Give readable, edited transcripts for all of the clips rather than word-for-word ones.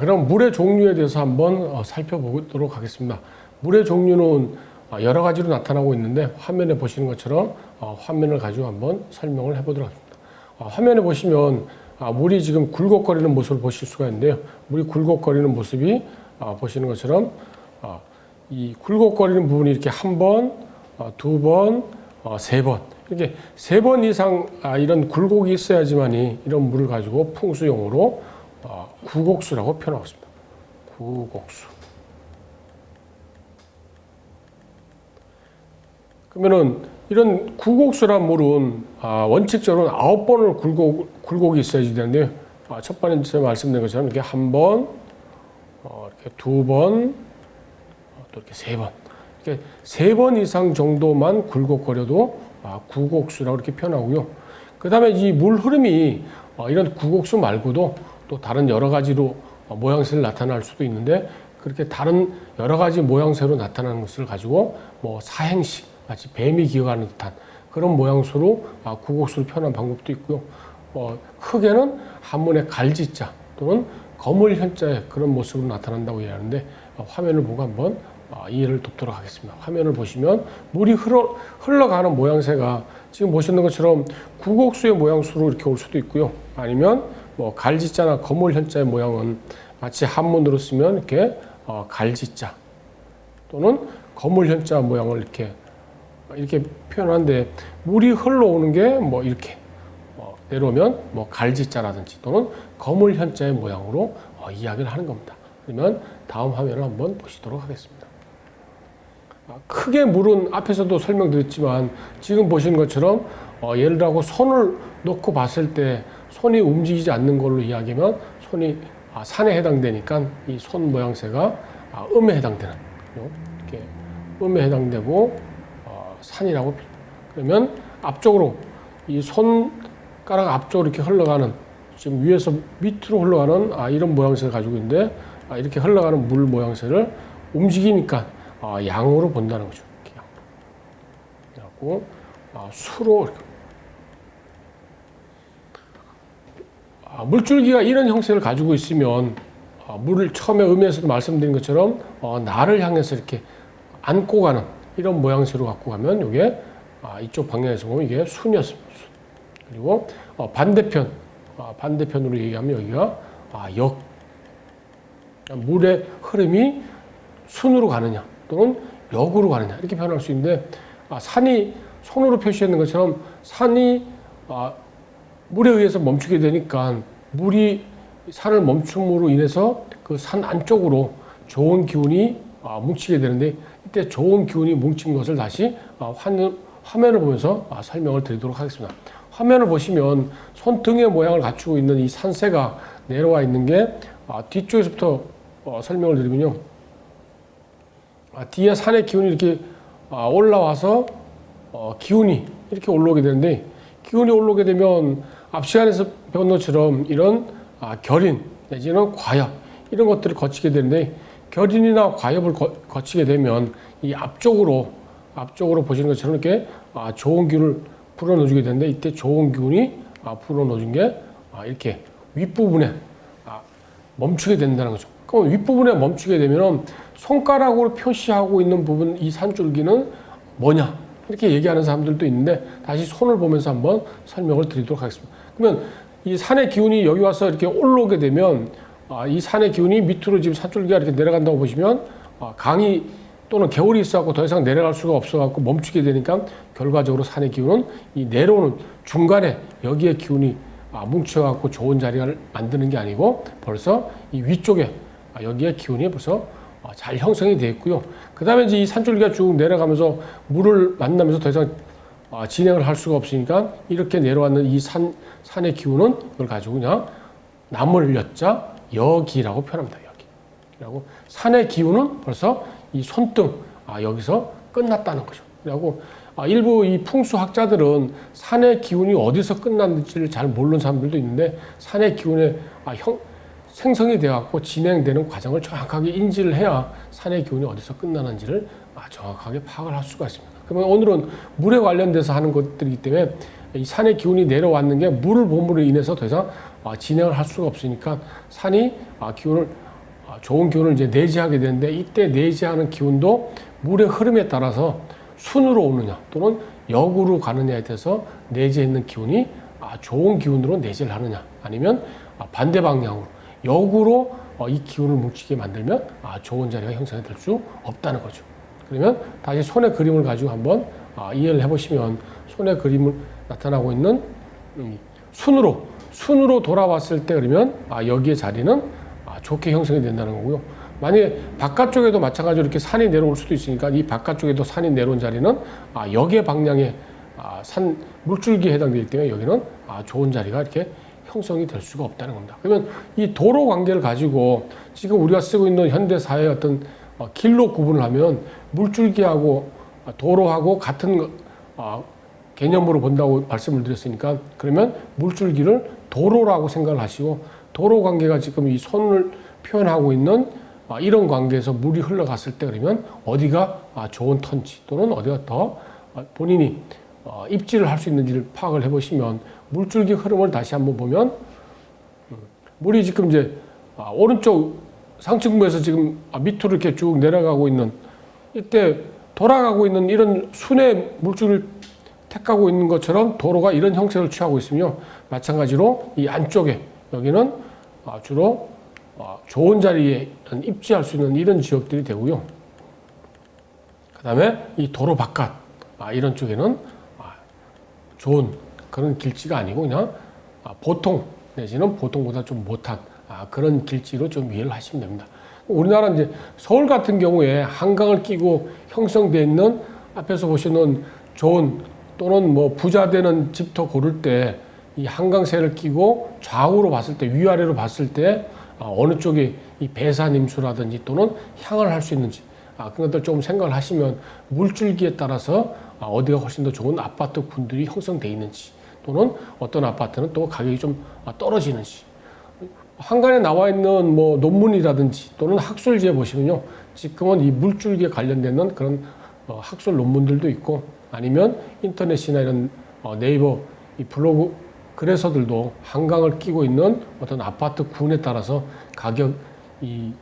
그럼 물의 종류에 대해서 한번 살펴보도록 하겠습니다. 물의 종류는 여러 가지로 나타나고 있는데 화면에 보시는 것처럼 화면을 가지고 한번 설명을 해보도록 하겠습니다. 화면에 보시면 물이 지금 굴곡거리는 모습을 보실 수가 있는데요. 물이 굴곡거리는 모습이 보시는 것처럼 이 굴곡거리는 부분이 이렇게 한 번, 두 번, 세 번 이렇게 세 번 이상 이런 굴곡이 있어야지만이 이런 물을 가지고 풍수용어로 구곡수라고 표현하고 있습니다. 구곡수. 그러면은 이런 구곡수란 물은 원칙적으로는 9번을 굴곡이 있어야지 되는데요. 첫 번째 말씀드린 것처럼 이렇게 한 번, 이렇게 두 번, 또 이렇게 세 번. 이렇게 세 번 이상 정도만 굴곡거려도 구곡수라고 이렇게 표현하고요. 그 다음에 이 물 흐름이 이런 구곡수 말고도 또 다른 여러 가지로 모양새를 나타날 수도 있는데 그렇게 다른 여러 가지 모양새로 나타나는 것을 가지고 뭐 사행시, 마치 뱀이 기어가는 듯한 그런 모양새로 구곡수를 표현한 방법도 있고요. 크게는 한문의 갈지자 또는 거물 현자의 그런 모습으로 나타난다고 이해하는데 화면을 보고 한번 이해를 돕도록 하겠습니다. 화면을 보시면 물이 흘러가는 모양새가 지금 보시는 것처럼 구곡수의 모양새로 이렇게 올 수도 있고요. 아니면 뭐 갈지자나 거물 현자의 모양은 마치 한문으로 쓰면 이렇게 갈지자 또는 거물 현자 모양을 이렇게 표현하는데 물이 흘러오는 게 뭐 이렇게 내려오면 뭐 갈지자라든지 또는 거물 현자의 모양으로 이야기를 하는 겁니다. 그러면 다음 화면을 한번 보시도록 하겠습니다. 크게 물은 앞에서도 설명드렸지만 지금 보시는 것처럼 예를 들어 손을 놓고 봤을 때 손이 움직이지 않는 걸로 이야기하면 손이 산에 해당되니까 이 손 모양새가 음에 해당되는 이렇게 음에 해당되고 산이라고 그러면 앞쪽으로 이 손가락 앞쪽으로 이렇게 흘러가는 지금 위에서 밑으로 흘러가는 이런 모양새를 가지고 있는데 이렇게 흘러가는 물 모양새를 움직이니까 양으로 본다는 거죠. 이렇게 양으로. 그래갖고 수로 이렇게. 물줄기가 이런 형태를 가지고 있으면 물을 처음에 의미에서도 말씀드린 것처럼 나를 향해서 이렇게 안고 가는 이런 모양새로 갖고 가면 이게 이쪽 방향에서 보면 이게 순이었습니다. 그리고 반대편으로 얘기하면 여기가 역. 물의 흐름이 순으로 가느냐 또는 역으로 가느냐 이렇게 표현할 수 있는데 산이 손으로 표시하는 것처럼 산이 물에 의해서 멈추게 되니까 물이 산을 멈춤으로 인해서 그 산 안쪽으로 좋은 기운이 뭉치게 되는데 이때 좋은 기운이 뭉친 것을 다시 화면을 보면서 설명을 드리도록 하겠습니다. 화면을 보시면 손등의 모양을 갖추고 있는 이 산세가 내려와 있는 게 뒤쪽에서부터 설명을 드리면요. 뒤에 산의 기운이 이렇게 올라와서 기운이 이렇게 올라오게 되는데 기운이 올라오게 되면 앞 시간에서 배운 것처럼 이런 결인 내지는 과엽 이런 것들을 거치게 되는데 결인이나 과엽을 거치게 되면 이 앞쪽으로 보시는 것처럼 이렇게 좋은 기운을 불어넣어주게 되는데 이때 좋은 기운이 불어넣어준 게 이렇게 윗부분에 멈추게 된다는 거죠. 그럼 윗부분에 멈추게 되면 손가락으로 표시하고 있는 부분 이 산줄기는 뭐냐 이렇게 얘기하는 사람들도 있는데 다시 손을 보면서 한번 설명을 드리도록 하겠습니다. 그러면 이 산의 기운이 여기 와서 이렇게 올라오게 되면 이 산의 기운이 밑으로 지금 산줄기가 이렇게 내려간다고 보시면 강이 또는 개울이 있어갖고 더 이상 내려갈 수가 없어갖고 멈추게 되니까 결과적으로 산의 기운은 이 내려오는 중간에 여기에 기운이 뭉쳐갖고 좋은 자리를 만드는 게 아니고 벌써 이 위쪽에 여기에 기운이 벌써 잘 형성이 되어 있고요. 그 다음에 이제 이 산줄기가 쭉 내려가면서 물을 만나면서 더 이상 진행을 할 수가 없으니까 이렇게 내려왔는 이 산의 기운은 이걸 가지고 그냥 남을 여자 여기라고 표현합니다. 여기. 그리고 산의 기운은 벌써 이 손등 여기서 끝났다는 거죠. 그리고 일부 이 풍수학자들은 산의 기운이 어디서 끝났는지를 잘 모르는 사람들도 있는데 산의 기운의 생성이 되어갖고 진행되는 과정을 정확하게 인지를 해야 산의 기운이 어디서 끝나는지를 정확하게 파악을 할 수가 있습니다. 그러면 오늘은 물에 관련돼서 하는 것들이기 때문에 이 산의 기운이 내려왔는 게 물을 본물로 인해서 더 이상 진행을 할 수가 없으니까 산이 기운을 좋은 기운을 이제 내재하게 되는데, 이때 내재하는 기운도 물의 흐름에 따라서 순으로 오느냐 또는 역으로 가느냐에 따라서 내재있는 기운이 좋은 기운으로 내재를 하느냐, 아니면 반대 방향으로 역으로 이 기운을 뭉치게 만들면 좋은 자리가 형성이 될 수 없다는 거죠. 그러면 다시 손의 그림을 가지고 한번 이해를 해보시면, 손의 그림을 나타나고 있는 순으로 돌아왔을 때, 그러면 여기의 자리는 좋게 형성이 된다는 거고요. 만약에 바깥쪽에도 마찬가지로 이렇게 산이 내려올 수도 있으니까, 이 바깥쪽에도 산이 내려온 자리는 역의 방향의 산 물줄기에 해당되기 때문에 여기는 좋은 자리가 이렇게 형성이 될 수가 없다는 겁니다. 그러면 이 도로 관계를 가지고 지금 우리가 쓰고 있는 현대 사회의 어떤 길로 구분을 하면, 물줄기하고 도로하고 같은 개념으로 본다고 말씀을 드렸으니까, 그러면 물줄기를 도로라고 생각을 하시고, 도로 관계가 지금 이 손을 표현하고 있는 이런 관계에서 물이 흘러갔을 때, 그러면 어디가 좋은 터인지 또는 어디가 더 본인이 입지를 할 수 있는지를 파악을 해보시면, 물줄기 흐름을 다시 한번 보면, 물이 지금 이제 오른쪽 상층부에서 지금 밑으로 이렇게 쭉 내려가고 있는, 이때 돌아가고 있는 이런 순의 물줄을 택하고 있는 것처럼 도로가 이런 형태를 취하고 있으며, 마찬가지로 이 안쪽에 여기는 주로 좋은 자리에 입지할 수 있는 이런 지역들이 되고요. 그 다음에 이 도로 바깥 이런 쪽에는 좋은 그런 길지가 아니고 그냥 보통 내지는 보통보다 좀 못한 그런 길지로 좀 이해를 하시면 됩니다. 우리나라 이제 서울 같은 경우에 한강을 끼고 형성되어 있는, 앞에서 보시는 좋은 또는 뭐 부자 되는 집터 고를 때 이 한강세를 끼고 좌우로 봤을 때, 위아래로 봤을 때 어느 쪽에 이 배산임수라든지 또는 향을 할 수 있는지, 그런 것들 좀 생각을 하시면, 물줄기에 따라서 어디가 훨씬 더 좋은 아파트 군들이 형성되어 있는지, 또는 어떤 아파트는 또 가격이 좀 떨어지는지, 한간에 나와 있는 뭐 논문이라든지 또는 학술지에 보시면요, 지금은 이 물줄기에 관련되는 그런 학술 논문들도 있고, 아니면 인터넷이나 이런 네이버 이 블로그 글에서들도 한강을 끼고 있는 어떤 아파트 군에 따라서 가격 이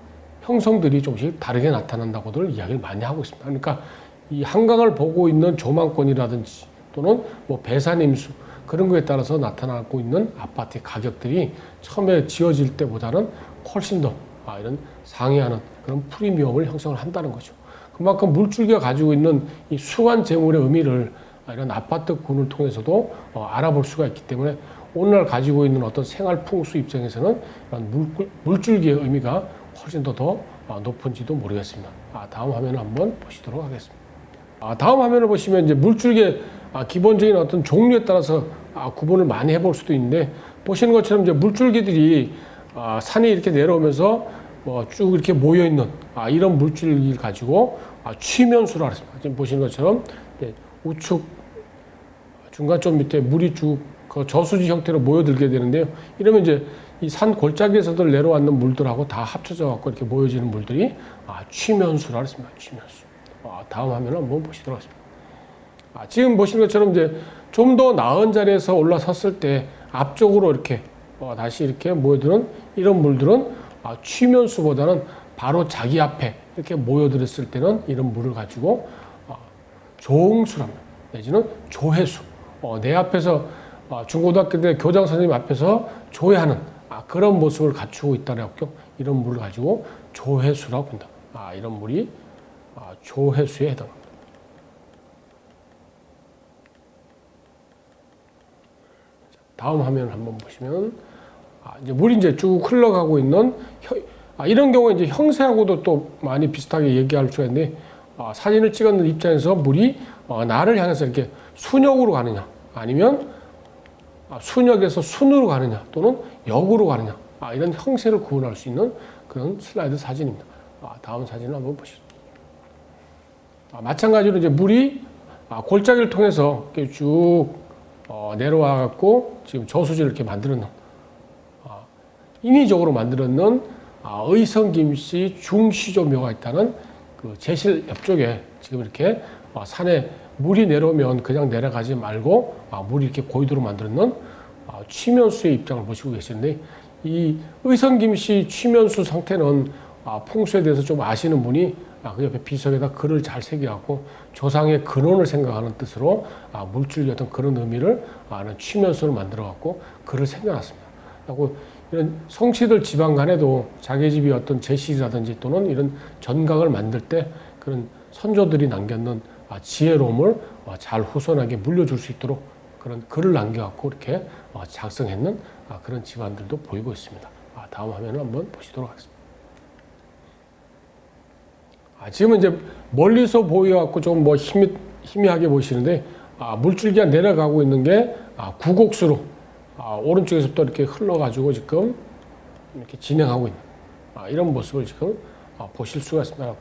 형성들이 조금씩 다르게 나타난다고들 이야기를 많이 하고 있습니다. 그러니까 이 한강을 보고 있는 조망권이라든지 또는 뭐 배산임수 그런 거에 따라서 나타나고 있는 아파트의 가격들이 처음에 지어질 때보다는 훨씬 더 이런 상회하는 그런 프리미엄을 형성을 한다는 거죠. 그만큼 물줄기가 가지고 있는 이 수간 재물의 의미를 이런 아파트 군을 통해서도 알아볼 수가 있기 때문에, 오늘날 가지고 있는 어떤 생활 풍수 입장에서는 이런 물줄기의 의미가 훨씬 더 높은지도 모르겠습니다. 다음 화면을 한번 보시도록 하겠습니다. 다음 화면을 보시면 이제 물줄기의 기본적인 어떤 종류에 따라서 구분을 많이 해볼 수도 있는데, 보시는 것처럼 이제 물줄기들이 산이 이렇게 내려오면서 쭉 이렇게 모여 있는 이런 물줄기를 가지고 취면수라 그랬습니다. 지금 보시는 것처럼 우측 중간점 밑에 물이 쭉 그 저수지 형태로 모여들게 되는데요. 이러면 이제 이 산 골짜기에서도 내려왔는 물들하고 다 합쳐져 갖고 이렇게 모여지는 물들이 취면수라 그랬습니다. 취면수. 다음 화면을 한번 보시도록 하겠습니다. 지금 보시는 것처럼 이제 좀 더 나은 자리에서 올라섰을 때 앞쪽으로 이렇게 다시 이렇게 모여드는 이런 물들은 취면수보다는 바로 자기 앞에 이렇게 모여들었을 때는 이런 물을 가지고 조응수랍니다. 내지는 조회수. 내 앞에서 중고등학교 때 교장 선생님 앞에서 조회하는 그런 모습을 갖추고 있다라고 이런 물을 가지고 조회수라고 한다. 이런 물이 조회수에 해당합니다. 다음 화면을 한번 보시면 이제 물이 이제 쭉 흘러가고 있는 이런 경우에 이제 형세하고도 또 많이 비슷하게 얘기할 수가 있는데, 사진을 찍었는 입장에서 물이 나를 향해서 이렇게 순역으로 가느냐, 아니면 순역에서 순으로 가느냐, 또는 역으로 가느냐, 이런 형세를 구분할 수 있는 그런 슬라이드 사진입니다. 다음 사진을 한번 보시죠. 마찬가지로 이제 물이 골짜기를 통해서 이렇게 쭉 내려와 갖고 지금 저수지를 이렇게 만들어놓은, 인위적으로 만들어놓은 의성김씨 중시조묘가 있다는 그 제실 옆쪽에 지금 이렇게 산의 물이 내려오면 그냥 내려가지 말고 물이 이렇게 고이도록 만들어놓는 취면수의 입장을 보시고 계시는데, 이 의성김씨 취면수 상태는 풍수에 대해서 좀 아시는 분이 그 옆에 비석에다 글을 잘 새겨갖고 조상의 근원을 생각하는 뜻으로 물줄기 어떤 그런 의미를 아는 취면수를 만들어갖고 글을 새겨놨습니다. 그리고 이런 성씨들 집안 간에도 자기 집이 어떤 제실이라든지 또는 이런 전각을 만들 때 그런 선조들이 남겼는 지혜로움을 잘 후손에게 물려줄 수 있도록 그런 글을 남겨갖고 이렇게 작성했는 그런 집안들도 보이고 있습니다. 다음 화면을 한번 보시도록 하겠습니다. 지금은 이제 멀리서 보여갖고 좀 뭐 희미하게 보시는데, 물줄기가 내려가고 있는 게 구곡수로 오른쪽에서부터 이렇게 흘러가지고 지금 이렇게 진행하고 있는 이런 모습을 지금 보실 수가 있습니다.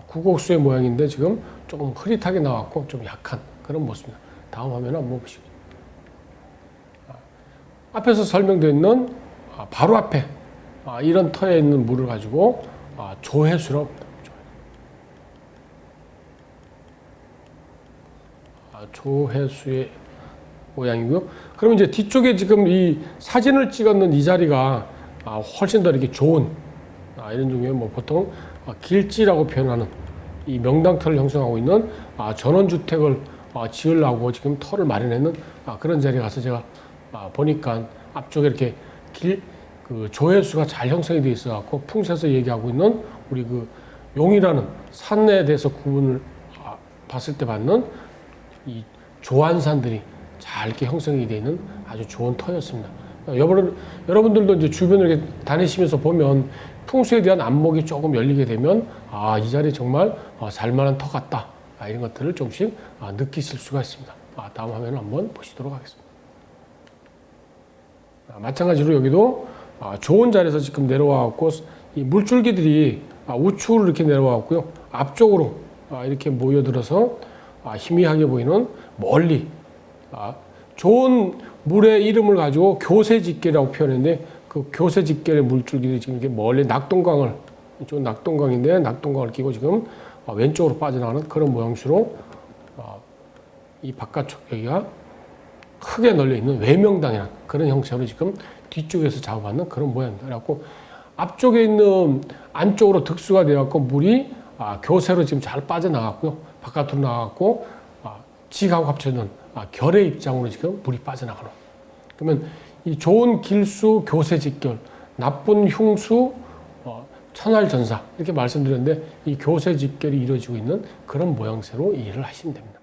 구곡수의 모양인데 지금 조금 흐릿하게 나왔고 좀 약한 그런 모습입니다. 다음 화면 한번 보시고, 앞에서 설명되어 있는 바로 앞에 이런 터에 있는 물을 가지고 조회수라고 합니다. 조회수의 모양이고요. 그럼 이제 뒤쪽에 지금 이 사진을 찍었는 이 자리가 훨씬 더 이렇게 좋은 이런 종류의 뭐 보통 길지라고 표현하는 이 명당터를 형성하고 있는 전원주택을 지으려고 지금 터를 마련했는 그런 자리에 가서 제가 보니까 앞쪽에 이렇게 그 조회수가 잘 형성이 되어 있어 갖고 풍수에서 얘기하고 있는 우리 그 용이라는 산에 대해서 구분을 봤을 때 받는 이 조안산들이 잘 이렇게 형성이 되어 있는 아주 좋은 터였습니다. 여러분들도 이제 주변을 이렇게 다니시면서 보면 풍수에 대한 안목이 조금 열리게 되면 이 자리 정말 살만한 터 같다, 이런 것들을 조금씩 느끼실 수가 있습니다. 다음 화면을 한번 보시도록 하겠습니다. 마찬가지로 여기도 좋은 자리에서 지금 내려와갖고 이 물줄기들이 우측으로 이렇게 내려와갖고요, 앞쪽으로 이렇게 모여들어서 희미하게 보이는 멀리 좋은 물의 이름을 가지고 교세직계라고 표현했는데, 그 교세직계의 물줄기들이 지금 이렇게 멀리 낙동강을, 이쪽 낙동강인데 낙동강을 끼고 지금 왼쪽으로 빠져나가는 그런 모양새로 이 바깥쪽 여기가 크게 널려 있는 외명당이라는 그런 형태로 지금 뒤쪽에서 작업하는 그런 모양입니다. 그래갖고 앞쪽에 있는 안쪽으로 득수가 되어갖고 물이 교세로 지금 잘 빠져나갔고요, 바깥으로 나갔고 직하고 합쳐진 결의 입장으로 지금 물이 빠져나가는. 그러면 이 좋은 길수 교세직결, 나쁜 흉수 천할전사 이렇게 말씀드렸는데, 이 교세직결이 이루어지고 있는 그런 모양새로 이해를 하시면 됩니다.